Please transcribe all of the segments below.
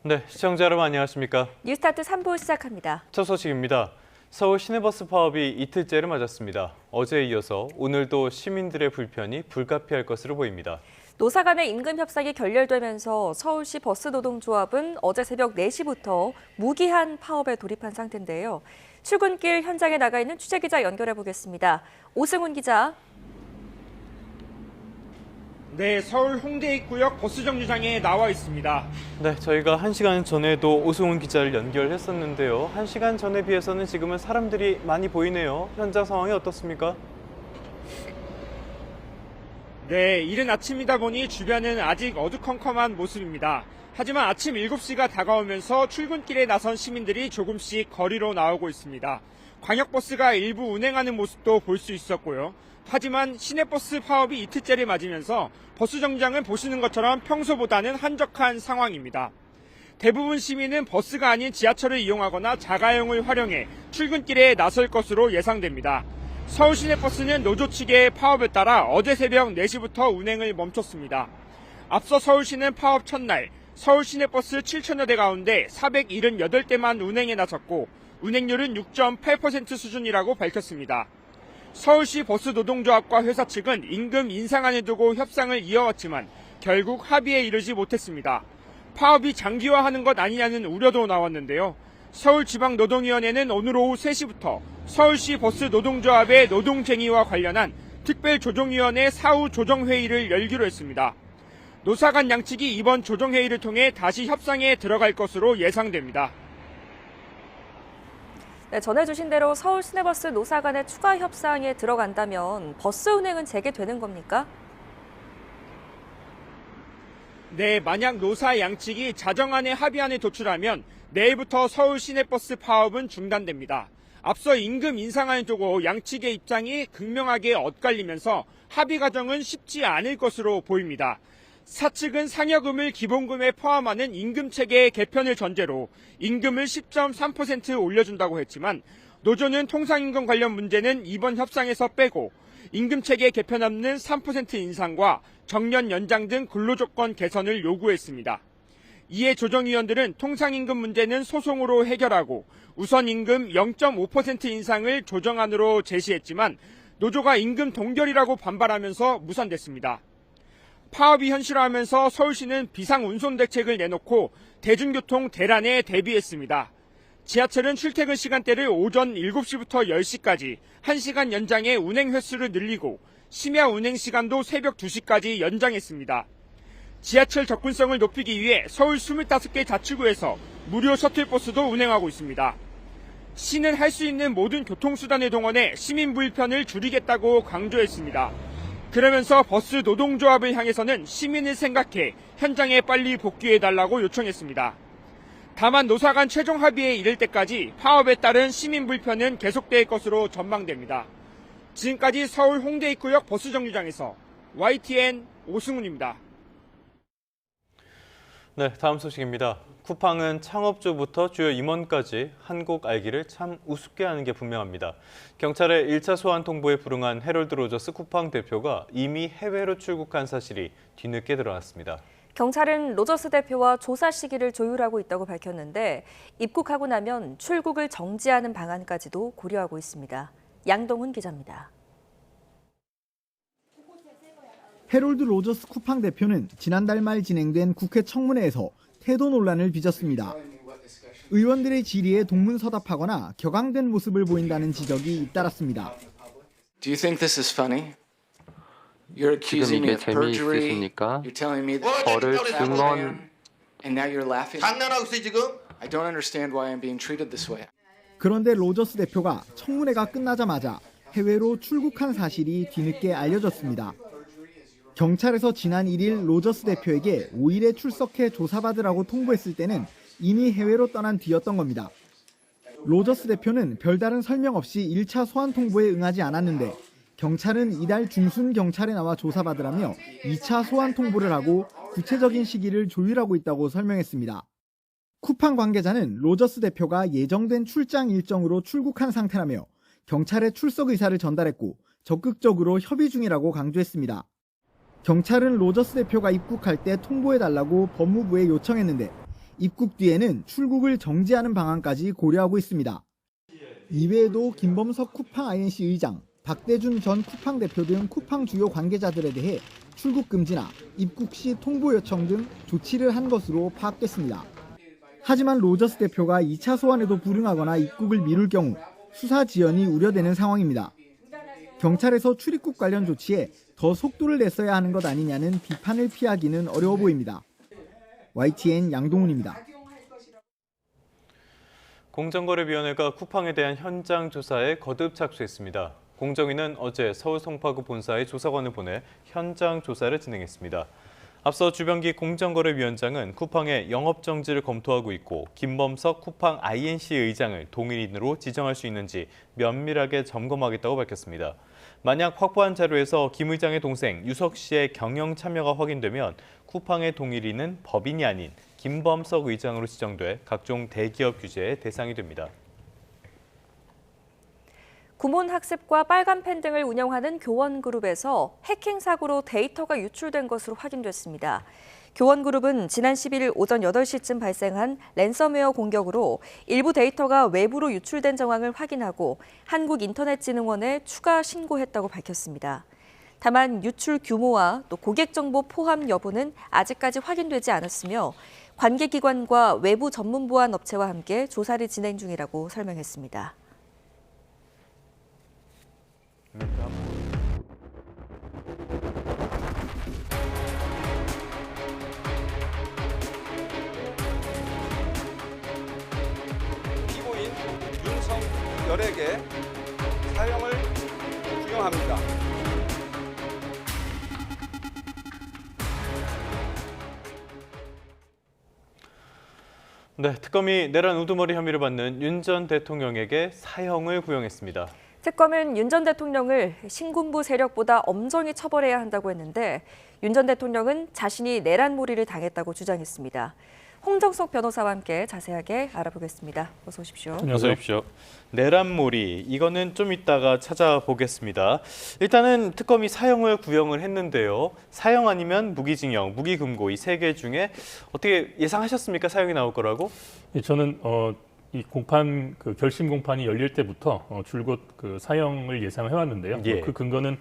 네, 시청자 여러분 안녕하십니까? 뉴스타트 3부 시작합니다. 첫 소식입니다. 서울 시내버스 파업이 이틀째를 맞았습니다. 어제에 이어서 오늘도 시민들의 불편이 불가피할 것으로 보입니다. 노사 간의 임금 협상이 결렬되면서 서울시 버스노동조합은 어제 새벽 4시부터 무기한 파업에 돌입한 상태인데요. 출근길 현장에 나가 있는 취재기자 연결해 보겠습니다. 오승훈 기자. 네, 서울 홍대 입구역 버스정류장에 나와 있습니다. 네, 저희가 1시간 전에도 오승훈 기자를 연결했었는데요. 1시간 전에 비해서는 지금은 사람들이 많이 보이네요. 현장 상황이 어떻습니까? 네, 이른 아침이다 보니 주변은 아직 어두컴컴한 모습입니다. 하지만 아침 7시가 다가오면서 출근길에 나선 시민들이 조금씩 거리로 나오고 있습니다. 광역버스가 일부 운행하는 모습도 볼 수 있었고요. 하지만 시내버스 파업이 이틀째를 맞으면서 버스 정류장은 보시는 것처럼 평소보다는 한적한 상황입니다. 대부분 시민은 버스가 아닌 지하철을 이용하거나 자가용을 활용해 출근길에 나설 것으로 예상됩니다. 서울 시내버스는 노조 측의 파업에 따라 어제 새벽 4시부터 운행을 멈췄습니다. 앞서 서울시는 파업 첫날 서울 시내버스 7천여 대 가운데 478대만 운행에 나섰고 운행률은 6.8% 수준이라고 밝혔습니다. 서울시 버스노동조합과 회사 측은 임금 인상안을 두고 협상을 이어왔지만 결국 합의에 이르지 못했습니다. 파업이 장기화하는 것 아니냐는 우려도 나왔는데요. 서울지방노동위원회는 오늘 오후 3시부터 서울시 버스노동조합의 노동쟁의와 관련한 특별조정위원회 사후 조정회의를 열기로 했습니다. 노사 간 양측이 이번 조정회의를 통해 다시 협상에 들어갈 것으로 예상됩니다. 네, 전해주신 대로 서울 시내버스 노사 간의 추가 협상에 들어간다면 버스 운행은 재개되는 겁니까? 네, 만약 노사 양측이 자정안에 합의안을 도출하면 내일부터 서울 시내버스 파업은 중단됩니다. 앞서 임금 인상안을 두고 양측의 입장이 극명하게 엇갈리면서 합의 과정은 쉽지 않을 것으로 보입니다. 사측은 상여금을 기본금에 포함하는 임금체계 개편을 전제로 임금을 10.3% 올려준다고 했지만 노조는 통상임금 관련 문제는 이번 협상에서 빼고 임금체계 개편 없는 3% 인상과 정년 연장 등 근로조건 개선을 요구했습니다. 이에 조정위원들은 통상임금 문제는 소송으로 해결하고 우선 임금 0.5% 인상을 조정안으로 제시했지만 노조가 임금 동결이라고 반발하면서 무산됐습니다. 파업이 현실화하면서 서울시는 비상운송 대책을 내놓고 대중교통 대란에 대비했습니다. 지하철은 출퇴근 시간대를 오전 7시부터 10시까지 1시간 연장해 운행 횟수를 늘리고 심야 운행 시간도 새벽 2시까지 연장했습니다. 지하철 접근성을 높이기 위해 서울 25개 자치구에서 무료 셔틀버스도 운행하고 있습니다. 시는 할 수 있는 모든 교통수단을 동원해 시민 불편을 줄이겠다고 강조했습니다. 그러면서 버스 노동조합을 향해서는 시민을 생각해 현장에 빨리 복귀해달라고 요청했습니다. 다만 노사 간 최종 합의에 이를 때까지 파업에 따른 시민 불편은 계속될 것으로 전망됩니다. 지금까지 서울 홍대 입구역 버스 정류장에서 YTN 오승훈입니다. 네, 다음 소식입니다. 쿠팡은 창업주부터 주요 임원까지 한국 알기를 참 우습게 하는 게 분명합니다. 경찰의 1차 소환 통보에 불응한 해럴드 로저스 쿠팡 대표가 이미 해외로 출국한 사실이 뒤늦게 드러났습니다. 경찰은 로저스 대표와 조사 시기를 조율하고 있다고 밝혔는데 입국하고 나면 출국을 정지하는 방안까지도 고려하고 있습니다. 양동훈 기자입니다. 해롤드 로저스 쿠팡 대표는 지난달 말 진행된 국회 청문회에서 태도 논란을 빚었습니다. 의원들의 질의에 동문서답하거나 격앙된 모습을 보인다는 지적이 잇따랐습니다. Do you think this is funny? You're accusing me of perjury. You're telling me that 저를 증언 and now you're laughing. 장난하고 있어요 지금? I don't understand why I'm being treated this way. 그런데 로저스 대표가 청문회가 끝나자마자 해외로 출국한 사실이 뒤늦게 알려졌습니다. 경찰에서 지난 1일 로저스 대표에게 5일에 출석해 조사받으라고 통보했을 때는 이미 해외로 떠난 뒤였던 겁니다. 로저스 대표는 별다른 설명 없이 1차 소환 통보에 응하지 않았는데 경찰은 이달 중순 경찰에 나와 조사받으라며 2차 소환 통보를 하고 구체적인 시기를 조율하고 있다고 설명했습니다. 쿠팡 관계자는 로저스 대표가 예정된 출장 일정으로 출국한 상태라며 경찰에 출석 의사를 전달했고 적극적으로 협의 중이라고 강조했습니다. 경찰은 로저스 대표가 입국할 때 통보해달라고 법무부에 요청했는데 입국 뒤에는 출국을 정지하는 방안까지 고려하고 있습니다. 이외에도 김범석 쿠팡 INC 의장, 박대준 전 쿠팡 대표 등 쿠팡 주요 관계자들에 대해 출국 금지나 입국 시 통보 요청 등 조치를 한 것으로 파악됐습니다. 하지만 로저스 대표가 2차 소환에도 불응하거나 입국을 미룰 경우 수사 지연이 우려되는 상황입니다. 경찰에서 출입국 관련 조치에 더 속도를 냈어야 하는 것 아니냐는 비판을 피하기는 어려워 보입니다. YTN 양동훈입니다. 공정거래위원회가 쿠팡에 대한 현장 조사에 거듭 착수했습니다. 공정위는 어제 서울 송파구 본사에 조사관을 보내 현장 조사를 진행했습니다. 앞서 주병기 공정거래위원장은 쿠팡의 영업정지를 검토하고 있고 김범석 쿠팡 INC 의장을 동일인으로 지정할 수 있는지 면밀하게 점검하겠다고 밝혔습니다. 만약 확보한 자료에서 김 의장의 동생 유석 씨의 경영 참여가 확인되면 쿠팡의 동일인은 법인이 아닌 김범석 의장으로 지정돼 각종 대기업 규제의 대상이 됩니다. 구몬학습과 빨간펜 등을 운영하는 교원그룹에서 해킹 사고로 데이터가 유출된 것으로 확인됐습니다. 교원그룹은 지난 11일 오전 8시쯤 발생한 랜섬웨어 공격으로 일부 데이터가 외부로 유출된 정황을 확인하고 한국인터넷진흥원에 추가 신고했다고 밝혔습니다. 다만 유출 규모와 또 고객 정보 포함 여부는 아직까지 확인되지 않았으며 관계기관과 외부 전문 보안 업체와 함께 조사를 진행 중이라고 설명했습니다. 피고인 윤석열에게 사형을 구형합니다. 네, 특검이 내란 우두머리 혐의를 받는 윤 전 대통령에게 사형을 구형했습니다. 특검은 윤 전 대통령을 신군부 세력보다 엄정히 처벌해야 한다고 했는데 윤 전 대통령은 자신이 내란몰이를 당했다고 주장했습니다. 홍정석 변호사와 함께 자세하게 알아보겠습니다. 어서 오십시오. 어서 오십시오. 내란몰이, 이거는 좀 이따가 찾아보겠습니다. 일단은 특검이 사형을 구형을 했는데요. 사형 아니면 무기징역, 무기금고 이 세 개 중에 어떻게 예상하셨습니까? 사형이 나올 거라고? 예, 저는 이 공판 결심 공판이 열릴 때부터 줄곧 사형을 예상해 왔는데요. 예. 그 근거는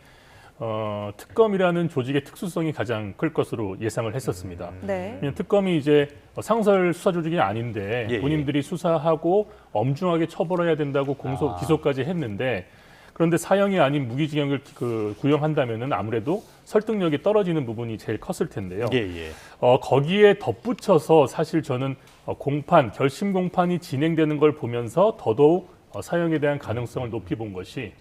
특검이라는 조직의 특수성이 가장 클 것으로 예상을 했었습니다. 네. 특검이 이제 상설 수사 조직이 아닌데 예, 예. 본인들이 수사하고 엄중하게 처벌해야 된다고 기소까지 했는데 그런데 사형이 아닌 무기징역을 구형한다면은 아무래도 설득력이 떨어지는 부분이 제일 컸을 텐데요. 예, 예. 거기에 덧붙여서 사실 저는 결심 공판이 진행되는 걸 보면서 더더욱 사형에 대한 가능성을 높이 본 것이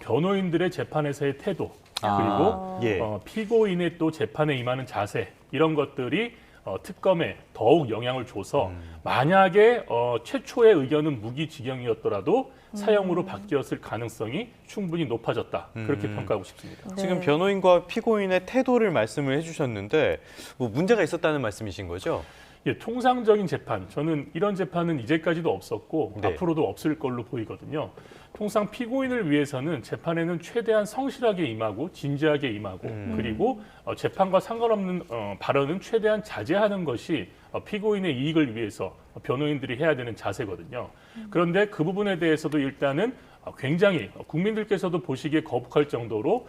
변호인들의 재판에서의 태도 그리고 예. 피고인의 또 재판에 임하는 자세 이런 것들이 특검에 더욱 영향을 줘서 만약에 최초의 의견은 무기징역이었더라도 사형으로 바뀌었을 가능성이 충분히 높아졌다. 그렇게 평가하고 싶습니다. 네. 지금 변호인과 피고인의 태도를 말씀을 해주셨는데 뭐 문제가 있었다는 말씀이신 거죠? 예, 통상적인 재판, 저는 이런 재판은 이제까지도 없었고 네. 앞으로도 없을 걸로 보이거든요. 통상 피고인을 위해서는 재판에는 최대한 성실하게 임하고 진지하게 임하고 그리고 재판과 상관없는 발언은 최대한 자제하는 것이 피고인의 이익을 위해서 변호인들이 해야 되는 자세거든요. 그런데 그 부분에 대해서도 일단은 굉장히 국민들께서도 보시기에 거북할 정도로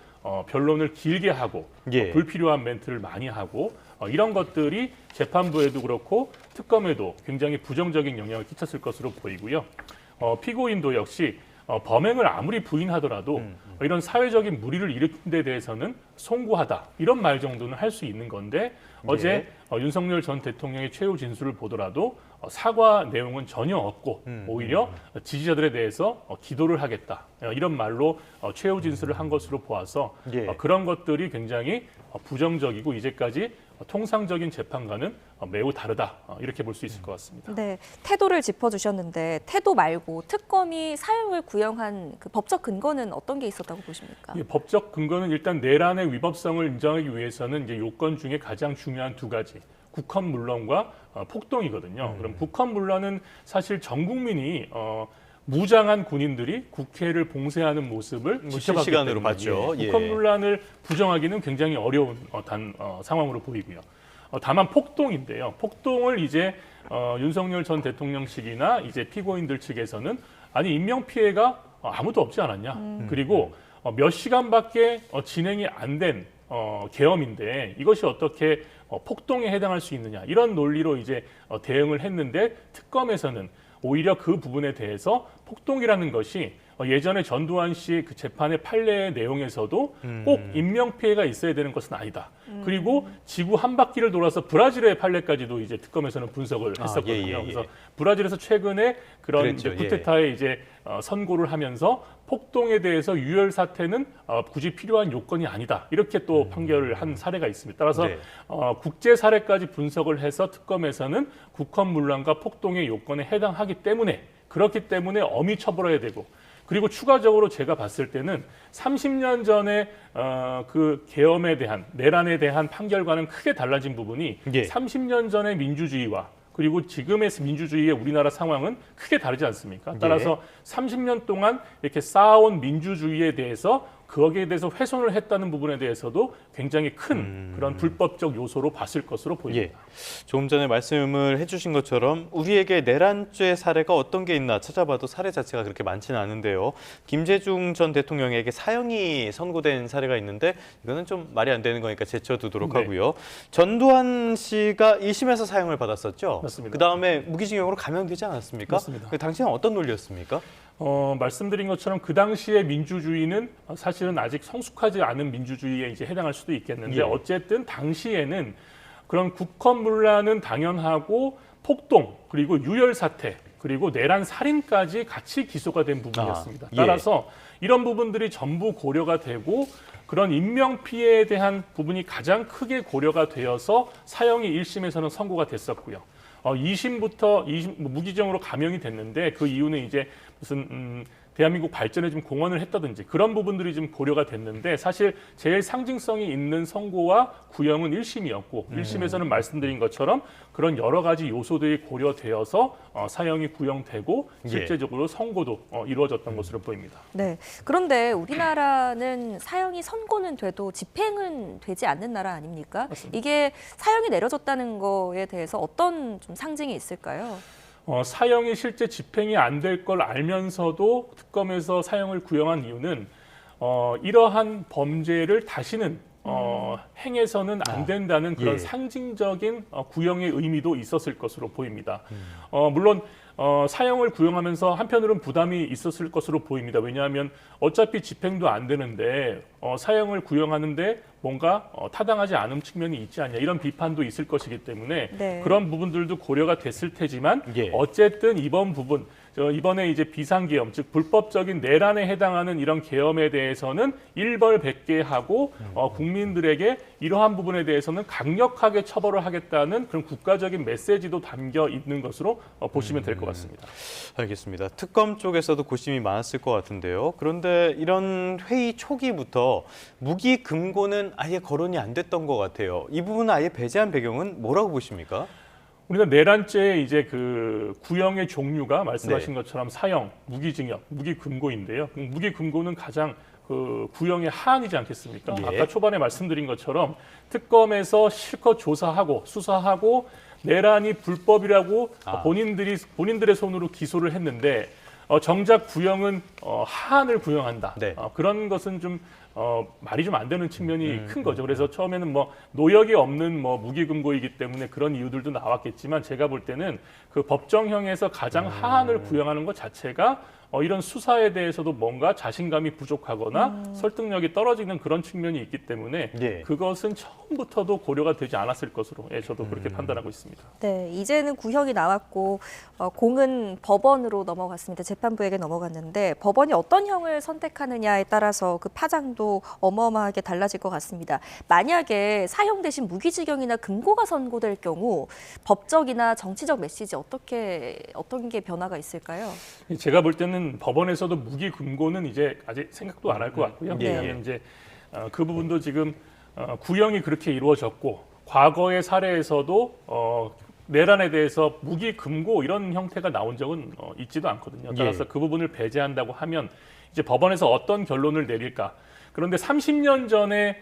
변론을 길게 하고 예. 불필요한 멘트를 많이 하고 이런 것들이 재판부에도 그렇고 특검에도 굉장히 부정적인 영향을 끼쳤을 것으로 보이고요. 피고인도 역시 범행을 아무리 부인하더라도 이런 사회적인 물의를 일으킨 데 대해서는 송구하다 이런 말 정도는 할 수 있는 건데 어제 윤석열 전 대통령의 최후 진술을 보더라도 사과 내용은 전혀 없고 오히려 지지자들에 대해서 기도를 하겠다 이런 말로 최후 진술을 한 것으로 보아서 예. 그런 것들이 굉장히 부정적이고 이제까지 통상적인 재판과는 매우 다르다 이렇게 볼 수 있을 것 같습니다. 네, 태도를 짚어주셨는데 태도 말고 특검이 사형을 구형한 그 법적 근거는 어떤 게 있었다고 보십니까? 이 법적 근거는 일단 내란의 위법성을 인정하기 위해서는 이제 요건 중에 가장 중요한 두 가지. 국헌 문란과 폭동이거든요. 그럼 국헌 문란은 사실 전 국민이 무장한 군인들이 국회를 봉쇄하는 모습을 지켜봤기 실시간으로 때문에 봤죠. 예. 국헌 문란을 부정하기는 굉장히 어려운 상황으로 보이고요. 다만 폭동인데요. 폭동을 이제 윤석열 전 대통령 측이나 이제 피고인들 측에서는 아니 인명 피해가 아무도 없지 않았냐. 그리고 몇 시간밖에 진행이 안 된 계엄인데 이것이 어떻게 폭동에 해당할 수 있느냐 이런 논리로 이제 대응을 했는데 특검에서는 오히려 그 부분에 대해서 폭동이라는 것이 예전에 전두환 씨 그 재판의 판례의 내용에서도 꼭 인명 피해가 있어야 되는 것은 아니다. 그리고 지구 한 바퀴를 돌아서 브라질의 판례까지도 이제 특검에서는 분석을 했었거든요. 그래서 브라질에서 최근에 그런 그랬죠. 이제 쿠데타에 이제 선고를 하면서 폭동에 대해서 유혈 사태는 굳이 필요한 요건이 아니다. 이렇게 또 판결을 한 사례가 있습니다. 따라서 네. 국제 사례까지 분석을 해서 특검에서는 국헌문란과 폭동의 요건에 해당하기 때문에 그렇기 때문에 엄히 처벌해야 되고 그리고 추가적으로 제가 봤을 때는 30년 전에 그 계엄에 대한 내란에 대한 판결과는 크게 달라진 부분이 예. 30년 전의 민주주의와 그리고 지금의 민주주의의 우리나라 상황은 크게 다르지 않습니까? 따라서 30년 동안 이렇게 쌓아온 민주주의에 대해서 거기에 대해서 훼손을 했다는 부분에 대해서도 굉장히 큰 그런 불법적 요소로 봤을 것으로 보입니다. 예. 조금 전에 말씀을 해주신 것처럼 우리에게 내란죄 사례가 어떤 게 있나 찾아봐도 사례 자체가 그렇게 많지는 않은데요. 김대중 전 대통령에게 사형이 선고된 사례가 있는데 이거는 좀 말이 안 되는 거니까 제쳐두도록 네. 하고요. 전두환 씨가 1심에서 사형을 받았었죠. 맞습니다. 그다음에 무기징역으로 감형되지 않았습니까? 맞습니다. 당시는 어떤 논리였습니까? 말씀드린 것처럼 그 당시의 민주주의는 사실은 아직 성숙하지 않은 민주주의에 이제 해당할 수도 있겠는데 예. 어쨌든 당시에는 그런 국헌문란은 당연하고 폭동 그리고 유혈 사태 그리고 내란 살인까지 같이 기소가 된 부분이었습니다. 예. 따라서 이런 부분들이 전부 고려가 되고 그런 인명 피해에 대한 부분이 가장 크게 고려가 되어서 사형이 1심에서는 선고가 됐었고요. 2심부터 무기징역으로 감형이 됐는데 그 이유는 이제 무슨 대한민국 발전에 좀 공헌을 했다든지 그런 부분들이 좀 고려가 됐는데 사실 제일 상징성이 있는 선고와 구형은 1심이었고 1심에서는 말씀드린 것처럼 그런 여러 가지 요소들이 고려되어서 사형이 구형되고 실제적으로 선고도 이루어졌던 것으로 보입니다. 네. 그런데 우리나라는 사형이 선고는 돼도 집행은 되지 않는 나라 아닙니까? 맞습니다. 이게 사형이 내려졌다는 거에 대해서 어떤 좀 상징이 있을까요? 사형이 실제 집행이 안 될 걸 알면서도 특검에서 사형을 구형한 이유는 이러한 범죄를 다시는 행해서는 안 된다는 그런 예. 상징적인 구형의 의미도 있었을 것으로 보입니다. 물론 사형을 구형하면서 한편으로는 부담이 있었을 것으로 보입니다. 왜냐하면 어차피 집행도 안 되는데 사형을 구형하는데 뭔가 타당하지 않은 측면이 있지 않냐 이런 비판도 있을 것이기 때문에 네. 그런 부분들도 고려가 됐을 테지만 예. 어쨌든 이번 부분 이번에 이제 비상계엄 즉 불법적인 내란에 해당하는 이런 계엄에 대해서는 일벌백계하고 국민들에게 이러한 부분에 대해서는 강력하게 처벌을 하겠다는 그런 국가적인 메시지도 담겨 있는 것으로 보시면 될 것 같습니다. 알겠습니다. 특검 쪽에서도 고심이 많았을 것 같은데요. 그런데 이런 회의 초기부터 무기 금고는 아예 거론이 안 됐던 것 같아요. 이 부분은 아예 배제한 배경은 뭐라고 보십니까? 우리가 내란죄의 이제 그 구형의 종류가 말씀하신 네. 것처럼 사형, 무기징역, 무기금고인데요. 무기금고는 가장 그 구형의 하한이지 않겠습니까? 예. 아까 초반에 말씀드린 것처럼 특검에서 실컷 조사하고 수사하고 내란이 불법이라고 본인들의 손으로 기소를 했는데 정작 구형은 하한을 구형한다. 네. 그런 것은 좀 말이 좀 안 되는 측면이 큰 거죠. 그래서 처음에는 뭐 노역이 없는 뭐 무기금고이기 때문에 그런 이유들도 나왔겠지만 제가 볼 때는 그 법정형에서 가장 하한을 구형하는 것 자체가 이런 수사에 대해서도 뭔가 자신감이 부족하거나 설득력이 떨어지는 그런 측면이 있기 때문에 예. 그것은 처음부터도 고려가 되지 않았을 것으로 저도 그렇게 판단하고 있습니다. 네, 이제는 구형이 나왔고 공은 법원으로 넘어갔습니다. 재판부에게 넘어갔는데 법원이 어떤 형을 선택하느냐에 따라서 그 파장도 어마어마하게 달라질 것 같습니다. 만약에 사형 대신 무기징역이나 금고가 선고될 경우 법적이나 정치적 메시지 어떤 게 변화가 있을까요? 제가 볼 때는 법원에서도 무기금고는 이제 아직 생각도 안 할 것 같고요. 예. 왜냐하면 이제 그 부분도 지금 구형이 그렇게 이루어졌고 과거의 사례에서도 내란에 대해서 무기금고 이런 형태가 나온 적은 있지도 않거든요. 따라서 예. 그 부분을 배제한다고 하면 이제 법원에서 어떤 결론을 내릴까. 그런데 30년 전에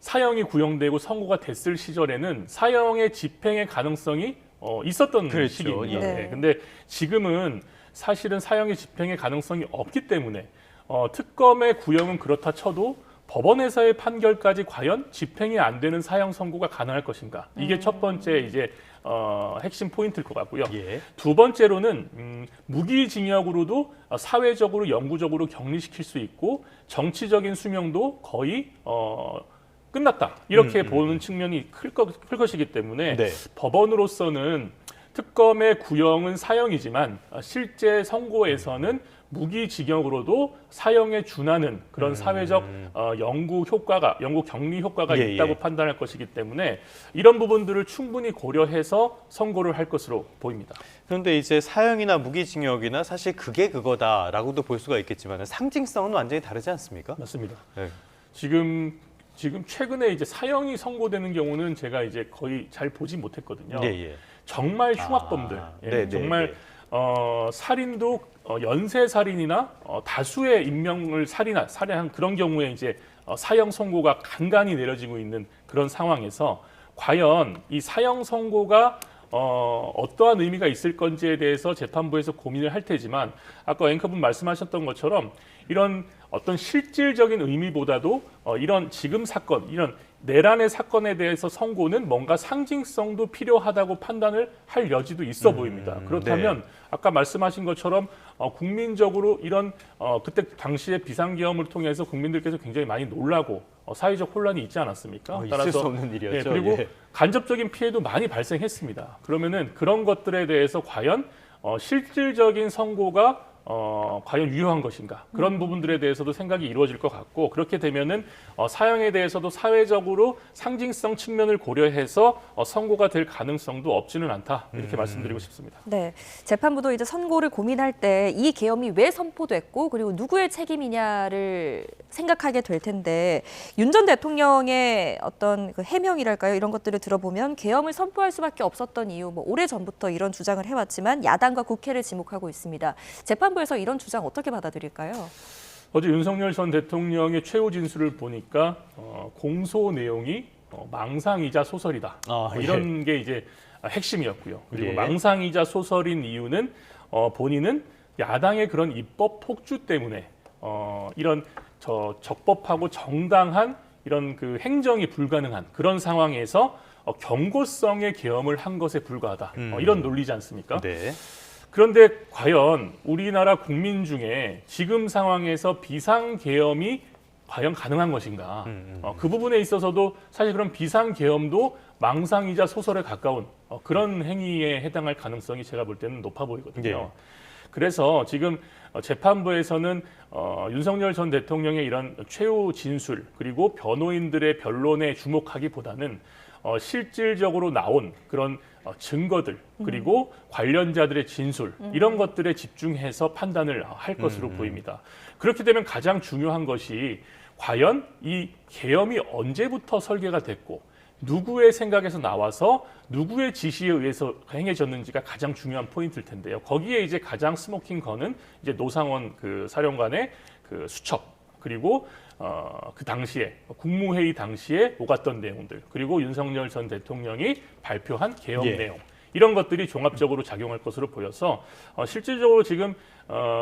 사형이 구형되고 선고가 됐을 시절에는 사형의 집행의 가능성이 있었던 그렇죠. 시기입니다. 예. 네. 근데 지금은 사실은 사형의 집행의 가능성이 없기 때문에 특검의 구형은 그렇다 쳐도 법원에서의 판결까지 과연 집행이 안 되는 사형 선고가 가능할 것인가? 이게 첫 번째 이제 핵심 포인트일 것 같고요. 예. 두 번째로는 무기징역으로도 사회적으로 영구적으로 격리시킬 수 있고 정치적인 수명도 거의 끝났다 이렇게 보는 측면이 클 것이기 때문에 네. 법원으로서는 특검의 구형은 사형이지만 실제 선고에서는 무기징역으로도 사형에 준하는 그런 사회적 영구 격리 효과가 예, 있다고 예. 판단할 것이기 때문에 이런 부분들을 충분히 고려해서 선고를 할 것으로 보입니다. 그런데 이제 사형이나 무기징역이나 사실 그게 그거다라고도 볼 수가 있겠지만 상징성은 완전히 다르지 않습니까? 맞습니다. 네. 지금 최근에 이제 사형이 선고되는 경우는 제가 이제 거의 잘 보지 못했거든요. 예, 예. 정말 흉악범들, 네, 정말 네. 살인도 연쇄 살인이나 다수의 인명을 살해한 그런 경우에 이제 사형 선고가 간간히 내려지고 있는 그런 상황에서 과연 이 사형 선고가 어떠한 의미가 있을 건지에 대해서 재판부에서 고민을 할 테지만 아까 앵커분 말씀하셨던 것처럼 이런 어떤 실질적인 의미보다도 이런 지금 사건, 이런 내란의 사건에 대해서 선고는 뭔가 상징성도 필요하다고 판단을 할 여지도 있어 보입니다. 그렇다면 네. 아까 말씀하신 것처럼 국민적으로 이런 그때 당시에 비상계엄을 통해서 국민들께서 굉장히 많이 놀라고 사회적 혼란이 있지 않았습니까? 있을 수 없는 일이었죠. 그리고 예. 간접적인 피해도 많이 발생했습니다. 그러면은 그런 것들에 대해서 과연 실질적인 선고가 과연 유효한 것인가 그런 부분들에 대해서도 생각이 이루어질 것 같고 그렇게 되면은 사형에 대해서도 사회적으로 상징성 측면을 고려해서 선고가 될 가능성도 없지는 않다 이렇게 말씀드리고 싶습니다. 네, 재판부도 이제 선고를 고민할 때 이 계엄이 왜 선포됐고 그리고 누구의 책임이냐를 생각하게 될 텐데 윤 전 대통령의 어떤 그 해명이랄까요 이런 것들을 들어보면 계엄을 선포할 수밖에 없었던 이유 뭐 오래 전부터 이런 주장을 해왔지만 야당과 국회를 지목하고 있습니다. 재판부에서 이런 주장 어떻게 받아들일까요? 어제 윤석열 전 대통령의 최후 진술을 보니까 공소 내용이 망상이자 소설이다. 예. 이런 게 이제 핵심이었고요. 그리고 예. 망상이자 소설인 이유는 본인은 야당의 그런 입법 폭주 때문에 이런 적법하고 정당한 이런 그 행정이 불가능한 그런 상황에서 경고성의 계엄을 한 것에 불과하다. 이런 논리지 않습니까? 네. 그런데 과연 우리나라 국민 중에 지금 상황에서 비상계엄이 과연 가능한 것인가? 그 부분에 있어서도 사실 그런 비상계엄도 망상이자 소설에 가까운 그런 행위에 해당할 가능성이 제가 볼 때는 높아 보이거든요. 예. 그래서 지금 재판부에서는 윤석열 전 대통령의 이런 최후 진술 그리고 변호인들의 변론에 주목하기보다는 실질적으로 나온 그런 증거들 그리고 관련자들의 진술 이런 것들에 집중해서 판단을 할 것으로 보입니다. 그렇게 되면 가장 중요한 것이 과연 이 계엄이 언제부터 설계가 됐고 누구의 생각에서 나와서 누구의 지시에 의해서 행해졌는지가 가장 중요한 포인트일 텐데요. 거기에 이제 가장 스모킹 건은 이제 노상원 그 사령관의 그 수첩 그리고 그 당시에 국무회의 당시에 오갔던 내용들 그리고 윤석열 전 대통령이 발표한 계엄 예. 내용 이런 것들이 종합적으로 작용할 것으로 보여서 실질적으로 지금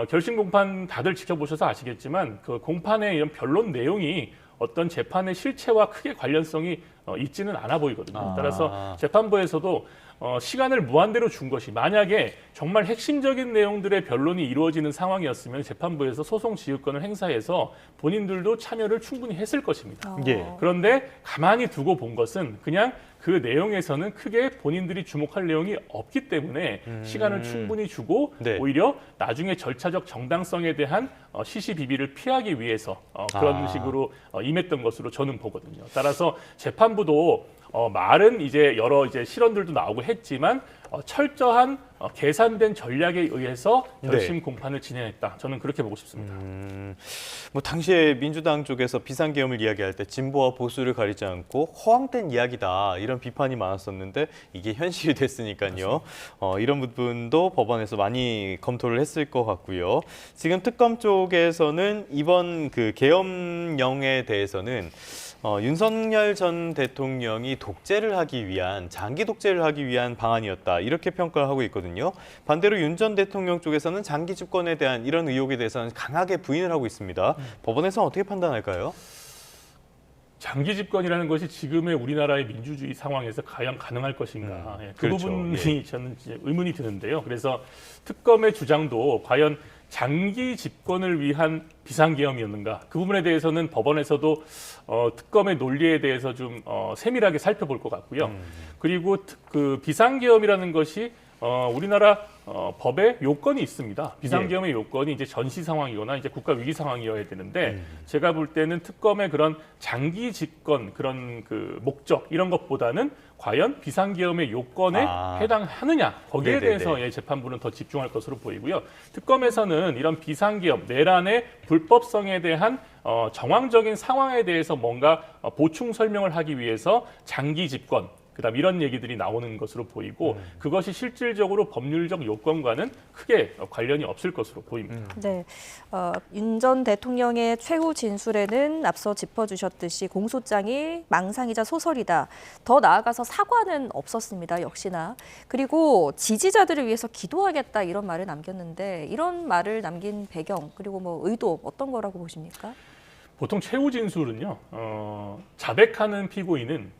결심 공판 다들 지켜보셔서 아시겠지만 그 공판의 이런 변론 내용이 어떤 재판의 실체와 크게 관련성이 있지는 않아 보이거든요. 따라서 재판부에서도 시간을 무한대로 준 것이 만약에 정말 핵심적인 내용들의 변론이 이루어지는 상황이었으면 재판부에서 소송 지휘권을 행사해서 본인들도 참여를 충분히 했을 것입니다. 예. 그런데 가만히 두고 본 것은 그냥 그 내용에서는 크게 본인들이 주목할 내용이 없기 때문에 시간을 충분히 주고 네. 오히려 나중에 절차적 정당성에 대한 시시비비를 피하기 위해서 그런 식으로 임했던 것으로 저는 보거든요. 따라서 재판부도 말은 이제 여러 이제 실언들도 나오고 했지만 철저한 계산된 전략에 의해서 결심 네. 공판을 진행했다. 저는 그렇게 보고 싶습니다. 뭐 당시에 민주당 쪽에서 비상계엄을 이야기할 때 진보와 보수를 가리지 않고 허황된 이야기다 이런 비판이 많았었는데 이게 현실이 됐으니까요. 이런 부분도 법원에서 많이 검토를 했을 것 같고요. 지금 특검 쪽에서는 이번 그 계엄령에 대해서는 윤석열 전 대통령이 독재를 하기 위한 장기 독재를 하기 위한 방안이었다 이렇게 평가를 하고 있거든요. 반대로 윤 전 대통령 쪽에서는 장기 집권에 대한 이런 의혹에 대해서는 강하게 부인을 하고 있습니다. 법원에서는 어떻게 판단할까요? 장기 집권이라는 것이 지금의 우리나라의 민주주의 상황에서 과연 가능할 것인가. 예, 그 그렇죠. 부분이 저는 이제 의문이 드는데요. 그래서 특검의 주장도 과연 장기 집권을 위한 비상계엄이었는가. 그 부분에 대해서는 법원에서도 특검의 논리에 대해서 좀 세밀하게 살펴볼 것 같고요. 그리고 그 비상계엄이라는 것이 우리나라 법에 요건이 있습니다. 비상계엄의 요건이 이제 전시 상황이거나 이제 국가 위기 상황이어야 되는데 제가 볼 때는 특검의 그런 장기 집권 그런 그 목적 이런 것보다는 과연 비상계엄의 요건에 해당하느냐 거기에 네네네. 대해서 예, 재판부는 더 집중할 것으로 보이고요. 특검에서는 이런 비상계엄 내란의 불법성에 대한 정황적인 상황에 대해서 뭔가 보충 설명을 하기 위해서 장기 집권 그다음 이런 얘기들이 나오는 것으로 보이고 그것이 실질적으로 법률적 요건과는 크게 관련이 없을 것으로 보입니다. 네, 윤 전 대통령의 최후 진술에는 앞서 짚어주셨듯이 공소장이 망상이자 소설이다. 더 나아가서 사과는 없었습니다. 역시나. 그리고 지지자들을 위해서 기도하겠다 이런 말을 남겼는데 이런 말을 남긴 배경 그리고 뭐 의도 어떤 거라고 보십니까? 보통 최후 진술은요. 자백하는 피고인은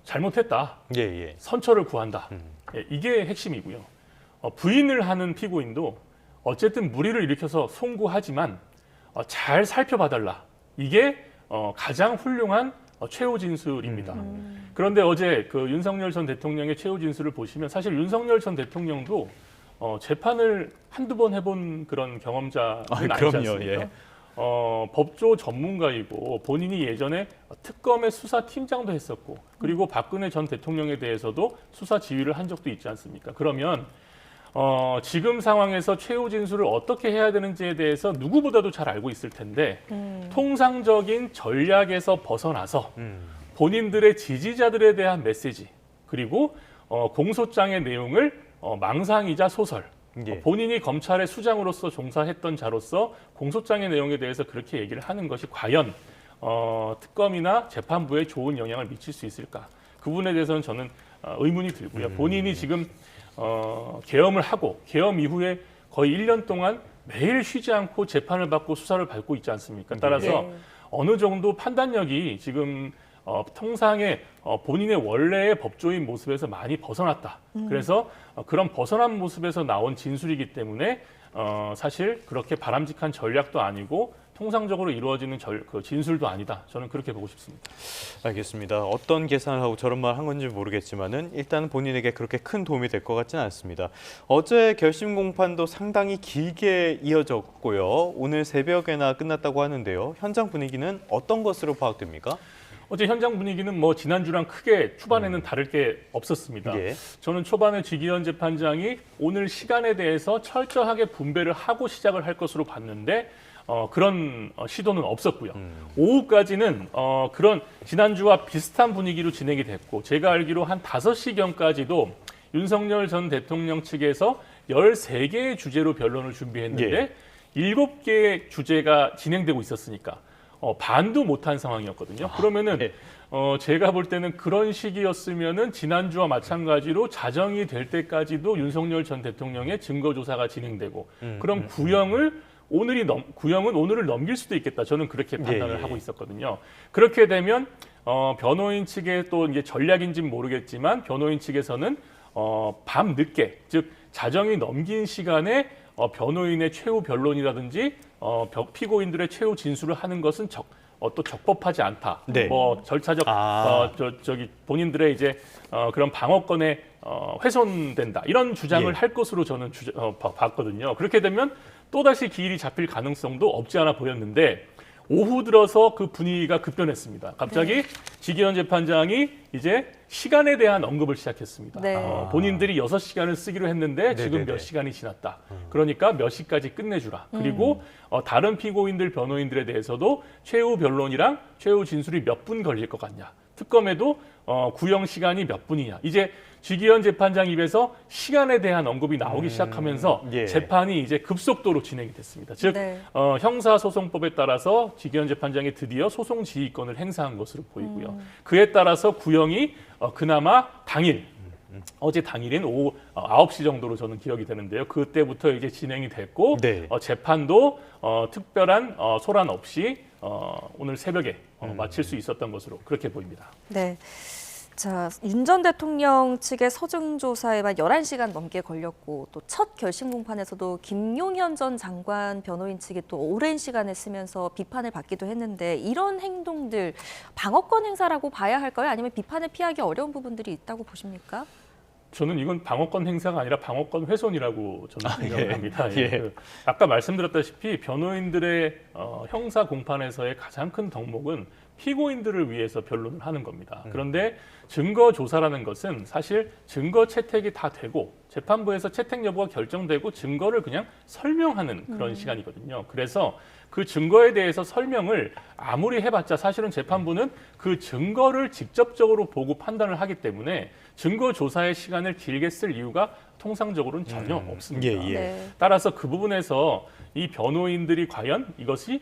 잘못했다. 예. 선처를 구한다. 예, 이게 핵심이고요. 부인을 하는 피고인도 어쨌든 무리를 일으켜서 송구하지만 잘 살펴봐달라. 이게 가장 훌륭한 최후 진술입니다. 그런데 어제 그 윤석열 전 대통령의 최후 진술을 보시면 사실 윤석열 전 대통령도 재판을 한두 번 해본 그런 경험자는 아니지 그럼요, 않습니까? 예. 법조 전문가이고 본인이 예전에 특검의 수사팀장도 했었고 그리고 박근혜 전 대통령에 대해서도 수사 지휘를 한 적도 있지 않습니까? 그러면 지금 상황에서 최후 진술을 어떻게 해야 되는지에 대해서 누구보다도 잘 알고 있을 텐데 통상적인 전략에서 벗어나서 본인들의 지지자들에 대한 메시지 그리고 공소장의 내용을 망상이자 소설 예. 본인이 검찰의 수장으로서 종사했던 자로서 공소장의 내용에 대해서 그렇게 얘기를 하는 것이 과연 특검이나 재판부에 좋은 영향을 미칠 수 있을까? 그 부분에 대해서는 저는 의문이 들고요. 본인이 지금 계엄을 하고 계엄 이후에 거의 1년 동안 매일 쉬지 않고 재판을 받고 수사를 받고 있지 않습니까? 따라서 네. 어느 정도 판단력이 지금 통상의 본인의 원래의 법조인 모습에서 많이 벗어났다. 그래서 그런 벗어난 모습에서 나온 진술이기 때문에 사실 그렇게 바람직한 전략도 아니고 통상적으로 이루어지는 그 진술도 아니다. 저는 그렇게 보고 싶습니다. 알겠습니다. 어떤 계산을 하고 저런 말 한 건지 모르겠지만은 일단 본인에게 그렇게 큰 도움이 될 것 같지는 않습니다. 어제 결심 공판도 상당히 길게 이어졌고요. 오늘 새벽에나 끝났다고 하는데요. 현장 분위기는 어떤 것으로 파악됩니까? 어제 현장 분위기는 뭐 지난주랑 크게 초반에는 다를 게 없었습니다. 예. 저는 초반에 지기현 재판장이 오늘 시간에 대해서 철저하게 분배를 하고 시작을 할 것으로 봤는데 그런 시도는 없었고요. 오후까지는 그런 지난주와 비슷한 분위기로 진행이 됐고 제가 알기로 한 5시경까지도 윤석열 전 대통령 측에서 13개의 주제로 변론을 준비했는데 7개의 주제가 진행되고 있었으니까 반도 못한 상황이었거든요. 그러면은 네. 제가 볼 때는 그런 시기였으면은 지난주와 마찬가지로 자정이 될 때까지도 윤석열 전 대통령의 증거 조사가 진행되고 그럼 구형은 오늘을 넘길 수도 있겠다. 저는 그렇게 판단을 하고 있었거든요. 그렇게 되면 변호인 측의 또 이제 전략인지는 모르겠지만 변호인 측에서는 밤 늦게 즉 자정이 넘긴 시간에 변호인의 최후 변론이라든지 피고인들의 최후 진술을 하는 것은 또 적법하지 않다. 네. 뭐 절차적 본인들의 이제 그런 방어권에 훼손된다. 이런 주장을 할 것으로 저는 봤거든요. 그렇게 되면 또다시 기일이 잡힐 가능성도 없지 않아 보였는데 오후 들어서 그 분위기가 급변했습니다. 갑자기 지기현 재판장이 이제 시간에 대한 언급을 시작했습니다. 네. 본인들이 6시간을 쓰기로 했는데 지금 네네네. 몇 시간이 지났다. 그러니까 몇 시까지 끝내주라. 그리고 다른 피고인들 변호인들에 대해서도 최후 변론이랑 최후 진술이 몇 분 걸릴 것 같냐. 특검에도 구형 시간이 몇 분이냐. 이제 지기현 재판장 입에서 시간에 대한 언급이 나오기 시작하면서 예. 재판이 이제 급속도로 진행이 됐습니다. 즉 네. 형사소송법에 따라서 지기현 재판장이 드디어 소송 지휘권을 행사한 것으로 보이고요. 그에 따라서 구형이 그나마 당일 어제 당일인 오후 9시 정도로 저는 기억이 되는데요. 그때부터 이제 진행이 됐고 네. 재판도 특별한 소란 없이 오늘 새벽에 마칠 수 있었던 것으로 그렇게 보입니다. 네. 자, 윤 전 대통령 측의 서증 조사에만 11시간 넘게 걸렸고 또 첫 결심 공판에서도 김용현 전 장관 변호인 측이 또 오랜 시간을 쓰면서 비판을 받기도 했는데 이런 행동들 방어권 행사라고 봐야 할까요? 아니면 비판을 피하기 어려운 부분들이 있다고 보십니까? 저는 이건 방어권 행사가 아니라 방어권 훼손이라고 저는 생각을 합니다. 예. 아까 말씀드렸다시피 변호인들의 형사 공판에서의 가장 큰 덕목은 피고인들을 위해서 변론을 하는 겁니다. 그런데 증거 조사라는 것은 사실 증거 채택이 다 되고 재판부에서 채택 여부가 결정되고 증거를 그냥 설명하는 그런 시간이거든요. 그래서 그 증거에 대해서 설명을 아무리 해봤자 사실은 재판부는 그 증거를 직접적으로 보고 판단을 하기 때문에 증거 조사의 시간을 길게 쓸 이유가 통상적으로는 전혀 없습니다. 예, 예. 네. 따라서 그 부분에서 이 변호인들이 과연 이것이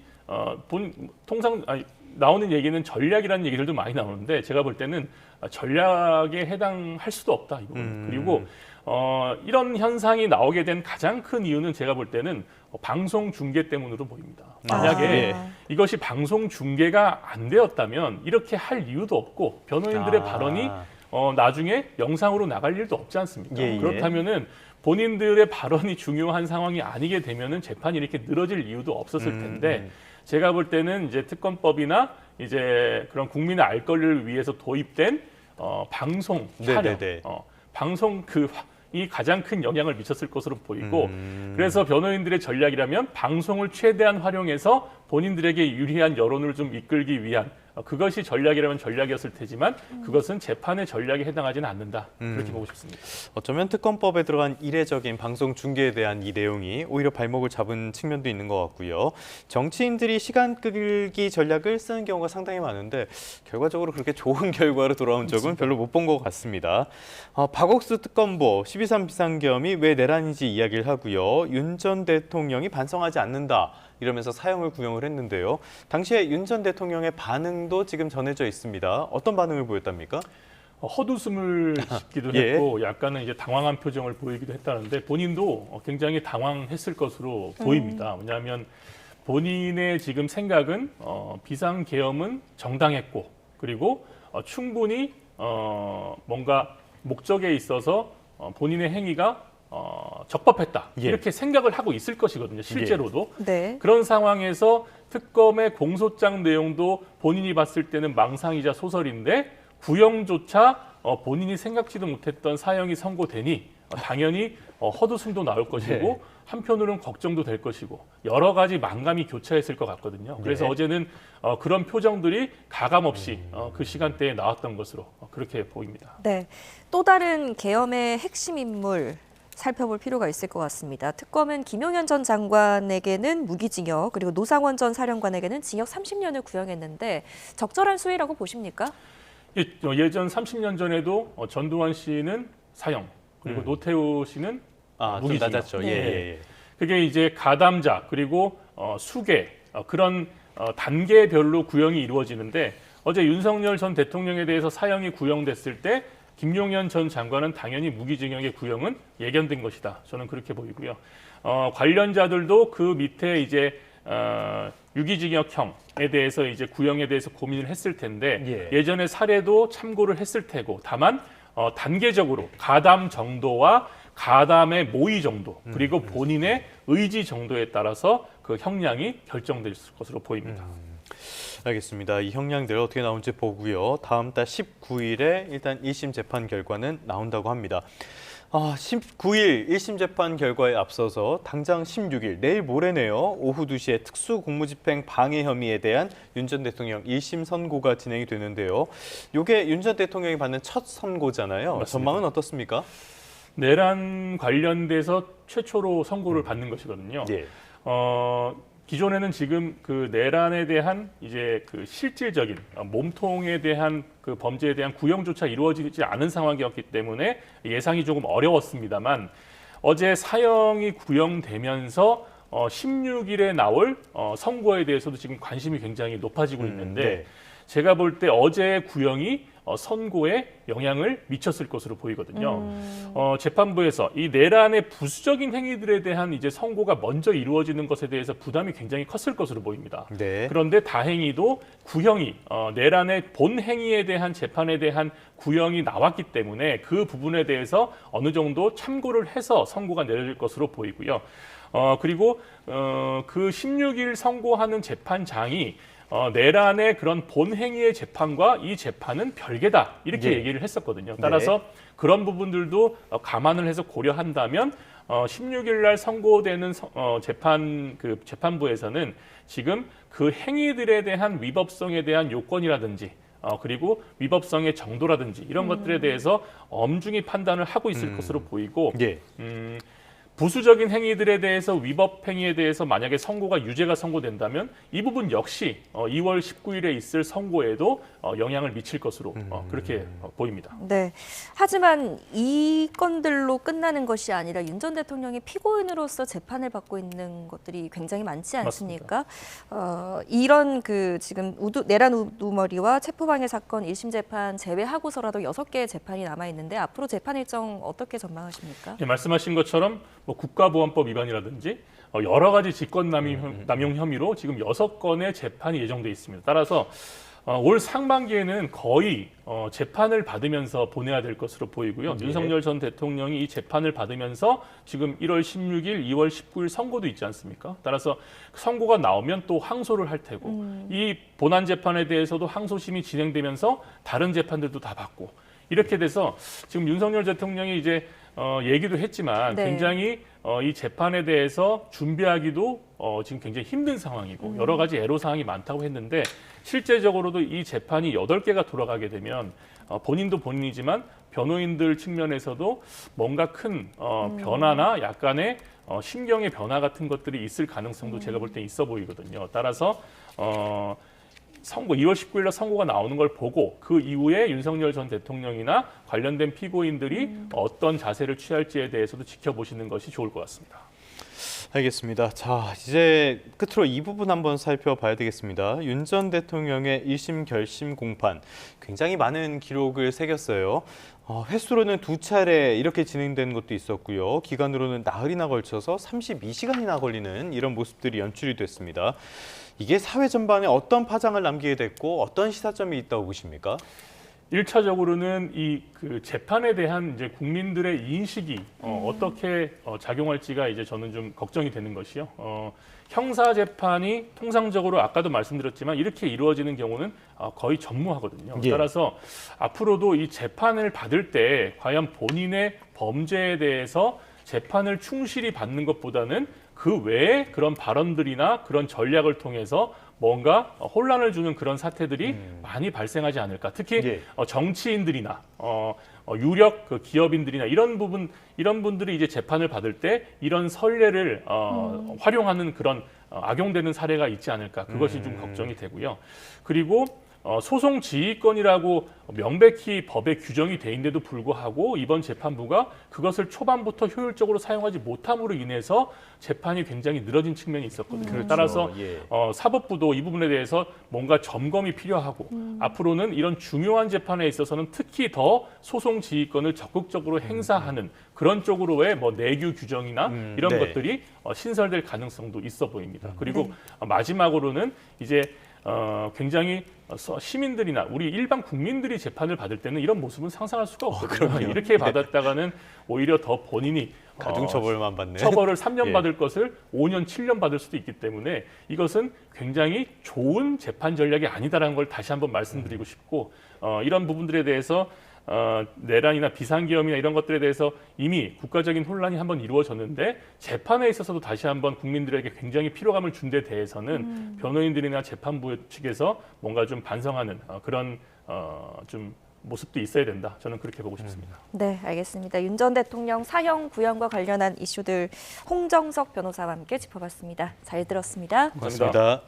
나오는 얘기는 전략이라는 얘기들도 많이 나오는데 제가 볼 때는 전략에 해당할 수도 없다. 이 부분. 그리고 이런 현상이 나오게 된 가장 큰 이유는 제가 볼 때는 방송 중계 때문으로 보입니다. 만약에 이것이 방송 중계가 안 되었다면 이렇게 할 이유도 없고 변호인들의 발언이 나중에 영상으로 나갈 일도 없지 않습니까? 예, 예. 그렇다면은 본인들의 발언이 중요한 상황이 아니게 되면은 재판이 이렇게 늘어질 이유도 없었을 텐데 제가 볼 때는 이제 특검법이나 이제 그런 국민의 알 권리를 위해서 도입된 방송 촬영, 네네네. 방송 이 가장 큰 영향을 미쳤을 것으로 보이고 그래서 변호인들의 전략이라면 방송을 최대한 활용해서 본인들에게 유리한 여론을 좀 이끌기 위한 그것이 전략이라면 전략이었을 테지만 그것은 재판의 전략에 해당하지는 않는다. 그렇게 보고 싶습니다. 어쩌면 특검법에 들어간 이례적인 방송 중계에 대한 이 내용이 오히려 발목을 잡은 측면도 있는 것 같고요. 정치인들이 시간 끌기 전략을 쓰는 경우가 상당히 많은데 결과적으로 그렇게 좋은 결과로 돌아온 적은 별로 못 본 것 같습니다. 박옥수 특검보 12.3 비상겸이 왜 내란인지 이야기를 하고요. 윤 전 대통령이 반성하지 않는다. 이러면서 사형을 구형을 했는데요. 당시에 윤 전 대통령의 반응도 지금 전해져 있습니다. 어떤 반응을 보였답니까? 헛웃음을 짓기도 예. 했고 약간은 이제 당황한 표정을 보이기도 했다는데 본인도 굉장히 당황했을 것으로 보입니다. 왜냐하면 본인의 지금 생각은 비상계엄은 정당했고 그리고 충분히 뭔가 목적에 있어서 본인의 행위가 적법했다. 예. 이렇게 생각을 하고 있을 것이거든요. 실제로도. 네. 그런 상황에서 특검의 공소장 내용도 본인이 봤을 때는 망상이자 소설인데 구형조차 본인이 생각지도 못했던 사형이 선고되니 당연히 헛웃음도 나올 것이고 한편으로는 걱정도 될 것이고 여러 가지 만감이 교차했을 것 같거든요. 그래서 어제는 그런 표정들이 가감없이 그 시간대에 나왔던 것으로 그렇게 보입니다. 네. 또 다른 계엄의 핵심 인물 살펴볼 필요가 있을 것 같습니다. 특검은 김용현 전 장관에게는 무기징역 그리고 노상원 전 사령관에게는 징역 30년을 구형했는데 적절한 수위라고 보십니까? 예전 30년 전에도 전두환 씨는 사형 그리고 노태우 씨는 좀 무기징역. 낮았죠. 네. 예. 그게 이제 가담자 그리고 수괴 그런 단계별로 구형이 이루어지는데 어제 윤석열 전 대통령에 대해서 사형이 구형됐을 때 김용현 전 장관은 당연히 무기징역의 구형은 예견된 것이다. 저는 그렇게 보이고요. 관련자들도 그 밑에 이제 유기징역형에 대해서 이제 구형에 대해서 고민을 했을 텐데 예전의 사례도 참고를 했을 테고 다만 단계적으로 가담 정도와 가담의 모의 정도 그리고 본인의 의지 정도에 따라서 그 형량이 결정될 것으로 보입니다. 알겠습니다. 이 형량들 어떻게 나올지 보고요. 다음 달 19일에 일단 1심 재판 결과는 나온다고 합니다. 19일 1심 재판 결과에 앞서서 당장 16일 내일 모레네요. 오후 2시에 특수공무집행 방해 혐의에 대한 윤 전 대통령 1심 선고가 진행이 되는데요. 이게 윤 전 대통령이 받는 첫 선고잖아요. 맞습니다. 전망은 어떻습니까? 내란 관련돼서 최초로 선고를 받는 것이거든요. 예. 기존에는 지금 그 내란에 대한 이제 그 실질적인 몸통에 대한 그 범죄에 대한 구형조차 이루어지지 않은 상황이었기 때문에 예상이 조금 어려웠습니다만 어제 사형이 구형되면서 16일에 나올 선고에 대해서도 지금 관심이 굉장히 높아지고 있는데 네. 제가 볼 때 어제의 구형이 선고에 영향을 미쳤을 것으로 보이거든요. 재판부에서 이 내란의 부수적인 행위들에 대한 이제 선고가 먼저 이루어지는 것에 대해서 부담이 굉장히 컸을 것으로 보입니다. 네. 그런데 다행히도 구형이 내란의 본 행위에 대한 재판에 대한 구형이 나왔기 때문에 그 부분에 대해서 어느 정도 참고를 해서 선고가 내려질 것으로 보이고요. 그리고 그 16일 선고하는 재판장이 내란의 그런 본 행위의 재판과 이 재판은 별개다 이렇게 예. 얘기를 했었거든요. 따라서 그런 부분들도 감안을 해서 고려한다면 16일 날 선고되는 재판부에서는 지금 그 행위들에 대한 위법성에 대한 요건이라든지 그리고 위법성의 정도라든지 이런 것들에 대해서 엄중히 판단을 하고 있을 것으로 보이고 예. 부수적인 행위들에 대해서 위법 행위에 대해서 만약에 유죄가 선고된다면 이 부분 역시 2월 19일에 있을 선고에도 영향을 미칠 것으로 그렇게 보입니다. 네. 하지만 이 건들로 끝나는 것이 아니라 윤 전 대통령이 피고인으로서 재판을 받고 있는 것들이 굉장히 많지 않습니까? 이런 그 지금 내란 우두머리와 체포방해 사건 1심 재판 제외하고서라도 6개의 재판이 남아 있는데 앞으로 재판 일정 어떻게 전망하십니까? 네, 말씀하신 것처럼 뭐 국가보안법 위반이라든지 여러 가지 직권남용 혐의로 지금 6건의 재판이 예정돼 있습니다. 따라서 올 상반기에는 거의 재판을 받으면서 보내야 될 것으로 보이고요. 예. 윤석열 전 대통령이 이 재판을 받으면서 지금 1월 16일, 2월 19일 선고도 있지 않습니까? 따라서 선고가 나오면 또 항소를 할 테고 이 본안 재판에 대해서도 항소심이 진행되면서 다른 재판들도 다 받고 이렇게 돼서 지금 윤석열 대통령이 이제 얘기도 했지만 네. 굉장히 이 재판에 대해서 준비하기도 지금 굉장히 힘든 상황이고 여러 가지 애로사항이 많다고 했는데 실제적으로도 이 재판이 8개가 돌아가게 되면 본인도 본인이지만 변호인들 측면에서도 뭔가 큰 변화나 약간의 심경의 변화 같은 것들이 있을 가능성도 제가 볼 때 있어 보이거든요. 따라서 2월 19일 날 선고가 나오는 걸 보고 그 이후에 윤석열 전 대통령이나 관련된 피고인들이 어떤 자세를 취할지에 대해서도 지켜보시는 것이 좋을 것 같습니다. 알겠습니다. 자, 이제 끝으로 이 부분 한번 살펴봐야 되겠습니다. 윤 전 대통령의 1심 결심 공판 굉장히 많은 기록을 새겼어요. 횟수로는 2차례 이렇게 진행된 것도 있었고요. 기간으로는 나흘이나 걸쳐서 32시간이나 걸리는 이런 모습들이 연출이 됐습니다. 이게 사회 전반에 어떤 파장을 남기게 됐고 어떤 시사점이 있다고 보십니까? 1차적으로는 그 재판에 대한 이제 국민들의 인식이 어떻게 작용할지가 이제 저는 좀 걱정이 되는 것이요. 형사 재판이 통상적으로 아까도 말씀드렸지만 이렇게 이루어지는 경우는 거의 전무하거든요. 예. 따라서 앞으로도 이 재판을 받을 때 과연 본인의 범죄에 대해서 재판을 충실히 받는 것보다는 그 외에 그런 발언들이나 그런 전략을 통해서 뭔가 혼란을 주는 그런 사태들이 많이 발생하지 않을까. 특히 예. 정치인들이나 유력 그 기업인들이나 이런 분들이 이제 재판을 받을 때 이런 선례를 활용하는 그런 악용되는 사례가 있지 않을까. 그것이 좀 걱정이 되고요. 그리고 소송 지휘권이라고 명백히 법에 규정이 돼 있는데도 불구하고 이번 재판부가 그것을 초반부터 효율적으로 사용하지 못함으로 인해서 재판이 굉장히 늘어진 측면이 있었거든요. 그렇죠. 따라서 예. 사법부도 이 부분에 대해서 뭔가 점검이 필요하고 앞으로는 이런 중요한 재판에 있어서는 특히 더 소송 지휘권을 적극적으로 행사하는 그런 쪽으로의 뭐 내규 규정이나 이런 네. 것들이 신설될 가능성도 있어 보입니다. 그리고 마지막으로는 이제 굉장히 시민들이나 우리 일반 국민들이 재판을 받을 때는 이런 모습은 상상할 수가 없거든요. 그럼요. 이렇게 받았다가는 오히려 더 본인이 가중처벌만 받는. 처벌을 3년 예. 받을 것을 5년, 7년 받을 수도 있기 때문에 이것은 굉장히 좋은 재판 전략이 아니다라는 걸 다시 한번 말씀드리고 싶고 이런 부분들에 대해서 내란이나 비상계엄이나 이런 것들에 대해서 이미 국가적인 혼란이 한번 이루어졌는데 재판에 있어서도 다시 한번 국민들에게 굉장히 피로감을 준 데 대해서는 변호인들이나 재판부 측에서 뭔가 좀 반성하는 그런 좀 모습도 있어야 된다. 저는 그렇게 보고 싶습니다. 네, 알겠습니다. 윤 전 대통령 사형 구형과 관련한 이슈들 홍정석 변호사와 함께 짚어봤습니다. 잘 들었습니다. 고맙습니다.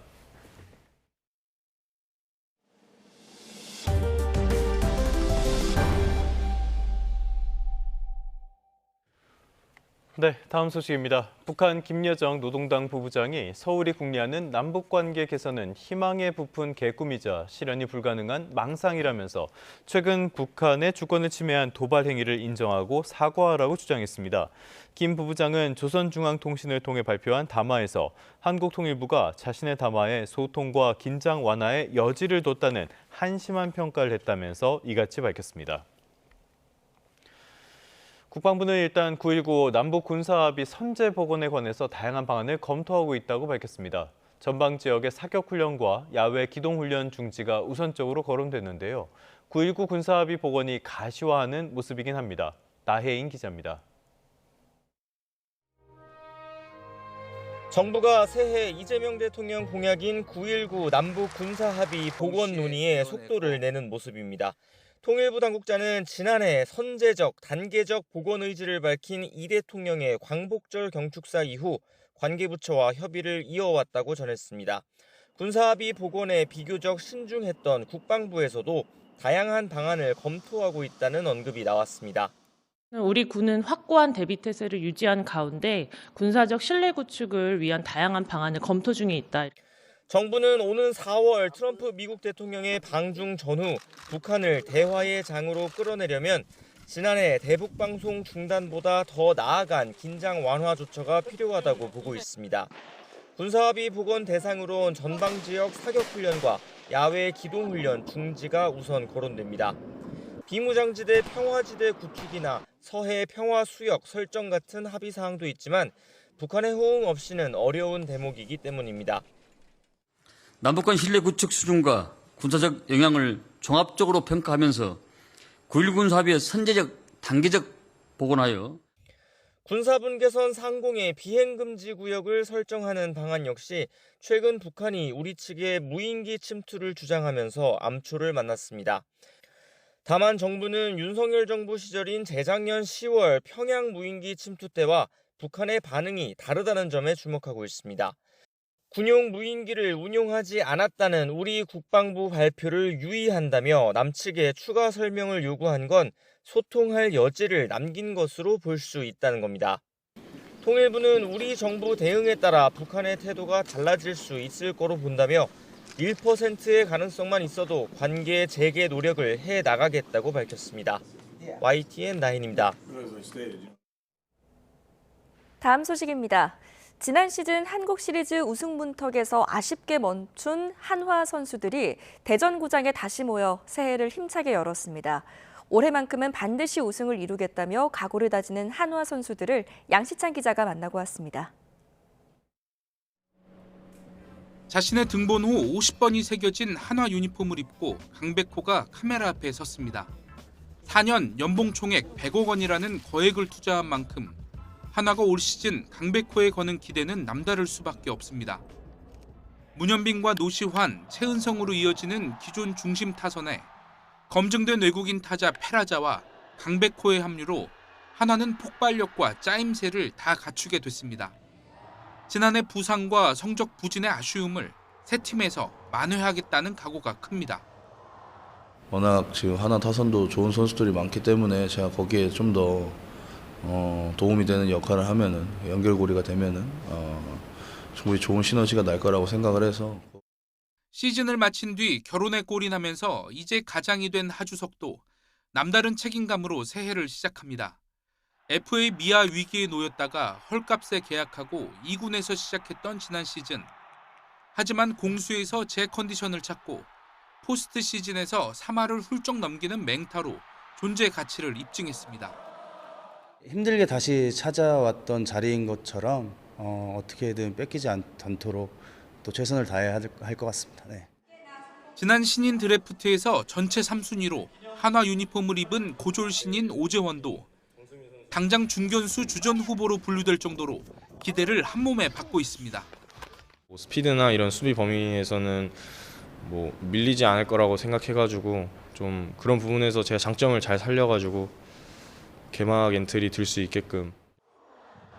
네, 다음 소식입니다. 북한 김여정 노동당 부부장이 서울이 궁리하는 남북관계 개선은 희망에 부푼 개꿈이자 실현이 불가능한 망상이라면서 최근 북한의 주권을 침해한 도발 행위를 인정하고 사과하라고 주장했습니다. 김 부부장은 조선중앙통신을 통해 발표한 담화에서 한국통일부가 자신의 담화에 소통과 긴장 완화에 여지를 뒀다는 한심한 평가를 했다면서 이같이 밝혔습니다. 국방부는 일단 9.19 남북 군사합의 선제 복원에 관해서 다양한 방안을 검토하고 있다고 밝혔습니다. 전방 지역의 사격 훈련과 야외 기동 훈련 중지가 우선적으로 거론됐는데요. 9.19 군사합의 복원이 가시화하는 모습이긴 합니다. 나혜인 기자입니다. 정부가 새해 이재명 대통령 공약인 9.19 남북 군사합의 복원 논의에 속도를 내는 모습입니다. 통일부 당국자는 지난해 선제적, 단계적 복원 의지를 밝힌 이 대통령의 광복절 경축사 이후 관계부처와 협의를 이어왔다고 전했습니다. 군사합의 복원에 비교적 신중했던 국방부에서도 다양한 방안을 검토하고 있다는 언급이 나왔습니다. 우리 군은 확고한 대비 태세를 유지한 가운데 군사적 신뢰 구축을 위한 다양한 방안을 검토 중에 있다. 정부는 오는 4월 트럼프 미국 대통령의 방중 전후 북한을 대화의 장으로 끌어내려면 지난해 대북방송 중단보다 더 나아간 긴장 완화 조처가 필요하다고 보고 있습니다. 군사합의 복원 대상으로는 전방 지역 사격 훈련과 야외 기동 훈련 중지가 우선 거론됩니다. 비무장지대 평화지대 구축이나 서해 평화 수역 설정 같은 합의 사항도 있지만 북한의 호응 없이는 어려운 대목이기 때문입니다. 남북간 신뢰 구축 수준과 군사적 영향을 종합적으로 평가하면서 9.19 군사합의의 선제적, 단계적 복원하여 군사분계선 상공의 비행금지 구역을 설정하는 방안 역시 최근 북한이 우리 측의 무인기 침투를 주장하면서 암초를 만났습니다. 다만 정부는 윤석열 정부 시절인 재작년 10월 평양 무인기 침투 때와 북한의 반응이 다르다는 점에 주목하고 있습니다. 군용 무인기를 운용하지 않았다는 우리 국방부 발표를 유의한다며 남측에 추가 설명을 요구한 건 소통할 여지를 남긴 것으로 볼 수 있다는 겁니다. 통일부는 우리 정부 대응에 따라 북한의 태도가 달라질 수 있을 거로 본다며 1%의 가능성만 있어도 관계 재개 노력을 해 나가겠다고 밝혔습니다. YTN9입니다. 다음 소식입니다. 지난 시즌 한국 시리즈 우승 문턱에서 아쉽게 멈춘 한화 선수들이 대전구장에 다시 모여 새해를 힘차게 열었습니다. 올해만큼은 반드시 우승을 이루겠다며 각오를 다지는 한화 선수들을 양시찬 기자가 만나고 왔습니다. 자신의 등번 후 50번이 새겨진 한화 유니폼을 입고 강백호가 카메라 앞에 섰습니다. 4년 연봉 총액 100억 원이라는 거액을 투자한 만큼 한화가 올 시즌 강백호에 거는 기대는 남다를 수밖에 없습니다. 문현빈과 노시환, 최은성으로 이어지는 기존 중심 타선에 검증된 외국인 타자 페라자와 강백호의 합류로 한화는 폭발력과 짜임새를 다 갖추게 됐습니다. 지난해 부상과 성적 부진의 아쉬움을 새 팀에서 만회하겠다는 각오가 큽니다. 워낙 지금 한화 타선도 좋은 선수들이 많기 때문에 제가 거기에 좀 더 도움이 되는 역할을 하면은 연결고리가 되면은 충분히 좋은 시너지가 날 거라고 생각을 해서. 시즌을 마친 뒤 결혼에 골인하면서 이제 가장이 된 하주석도 남다른 책임감으로 새해를 시작합니다. FA 미아 위기에 놓였다가 헐값에 계약하고 2군에서 시작했던 지난 시즌. 하지만 공수에서 재컨디션을 찾고 포스트 시즌에서 3할을 훌쩍 넘기는 맹타로 존재 가치를 입증했습니다. 힘들게 다시 찾아왔던 자리인 것처럼 어떻게든 뺏기지 않도록 또 최선을 다해야 할 것 같습니다. 네. 지난 신인 드래프트에서 전체 3순위로 한화 유니폼을 입은 고졸 신인 오재원도 당장 중견수 주전 후보로 분류될 정도로 기대를 한몸에 받고 있습니다. 스피드나 이런 수비 범위에서는 밀리지 않을 거라고 생각해가지고 좀 그런 부분에서 제가 장점을 잘 살려가지고 개막 엔트리 들 수 있게끔.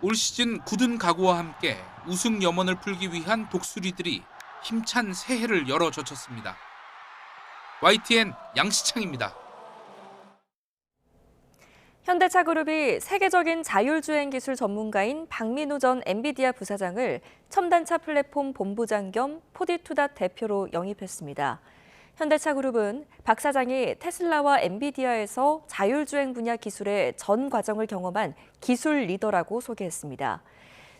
올 시즌 굳은 각오와 함께 우승 염원을 풀기 위한 독수리들이 힘찬 새해를 열어젖혔습니다. YTN 양시창입니다. 현대차그룹이 세계적인 자율주행 기술 전문가인 박민우 전 엔비디아 부사장을 첨단차 플랫폼 본부장 겸 포디투닷 대표로 영입했습니다. 현대차그룹은 박 사장이 테슬라와 엔비디아에서 자율주행 분야 기술의 전 과정을 경험한 기술 리더라고 소개했습니다.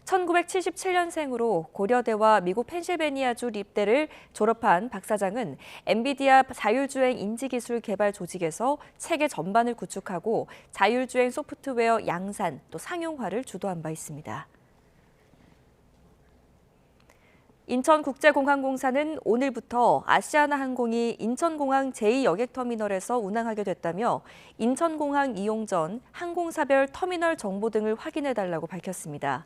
1977년생으로 고려대와 미국 펜실베니아주 립대를 졸업한 박 사장은 엔비디아 자율주행 인지기술 개발 조직에서 체계 전반을 구축하고 자율주행 소프트웨어 양산 또 상용화를 주도한 바 있습니다. 인천국제공항공사는 오늘부터 아시아나항공이 인천공항 제2여객터미널에서 운항하게 됐다며 인천공항 이용 전 항공사별 터미널 정보 등을 확인해달라고 밝혔습니다.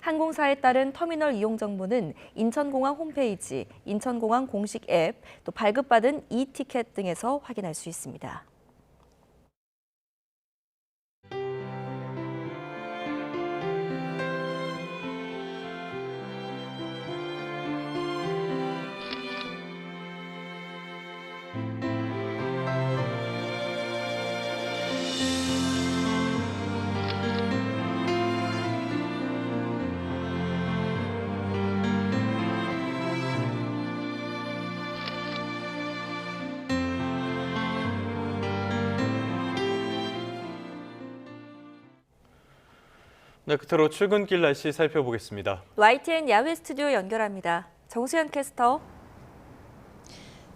항공사에 따른 터미널 이용 정보는 인천공항 홈페이지, 인천공항 공식 앱, 또 발급받은 e-티켓 등에서 확인할 수 있습니다. 네, 끝으로 출근길 날씨 살펴보겠습니다. YTN 야외 스튜디오 연결합니다. 정수현 캐스터.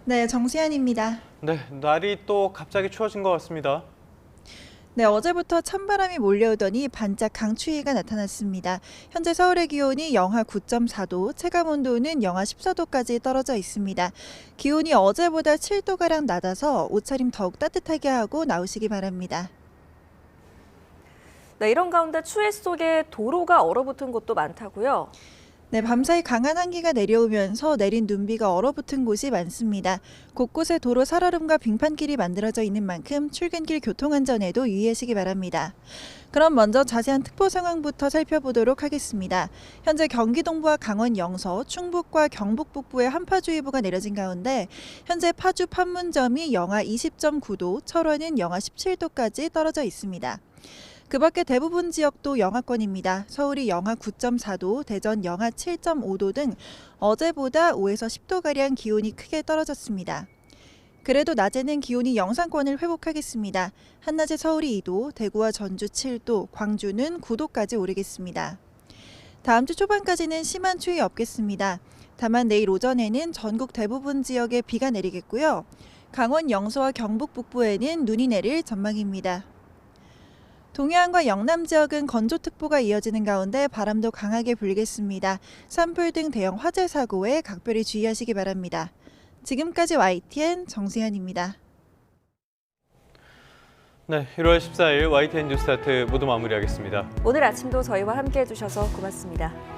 네, 정수현입니다. 네, 날이 또 갑자기 추워진 것 같습니다. 네, 어제부터 찬바람이 몰려오더니 반짝 강추위가 나타났습니다. 현재 서울의 기온이 영하 9.4도, 체감온도는 영하 14도까지 떨어져 있습니다. 기온이 어제보다 7도가량 낮아서 옷차림 더욱 따뜻하게 하고 나오시기 바랍니다. 네, 이런 가운데 추위 속에 도로가 얼어붙은 곳도 많다고요? 네, 밤사이 강한 한기가 내려오면서 내린 눈비가 얼어붙은 곳이 많습니다. 곳곳에 도로 살얼음과 빙판길이 만들어져 있는 만큼 출근길 교통안전에도 유의하시기 바랍니다. 그럼 먼저 자세한 특보 상황부터 살펴보도록 하겠습니다. 현재 경기 동부와 강원 영서, 충북과 경북 북부에 한파주의보가 내려진 가운데 현재 파주 판문점이 영하 20.9도, 철원은 영하 17도까지 떨어져 있습니다. 그 밖에 대부분 지역도 영하권입니다. 서울이 영하 9.4도, 대전 영하 7.5도 등 어제보다 5에서 10도가량 기온이 크게 떨어졌습니다. 그래도 낮에는 기온이 영상권을 회복하겠습니다. 한낮에 서울이 2도, 대구와 전주 7도, 광주는 9도까지 오르겠습니다. 다음 주 초반까지는 심한 추위 없겠습니다. 다만 내일 오전에는 전국 대부분 지역에 비가 내리겠고요. 강원 영서와 경북 북부에는 눈이 내릴 전망입니다. 동해안과 영남 지역은 건조특보가 이어지는 가운데 바람도 강하게 불겠습니다. 산불 등 대형 화재 사고에 각별히 주의하시기 바랍니다. 지금까지 YTN 정수현입니다. 네, 1월 14일 YTN 뉴스타트 모두 마무리하겠습니다. 오늘 아침도 저희와 함께해 주셔서 고맙습니다.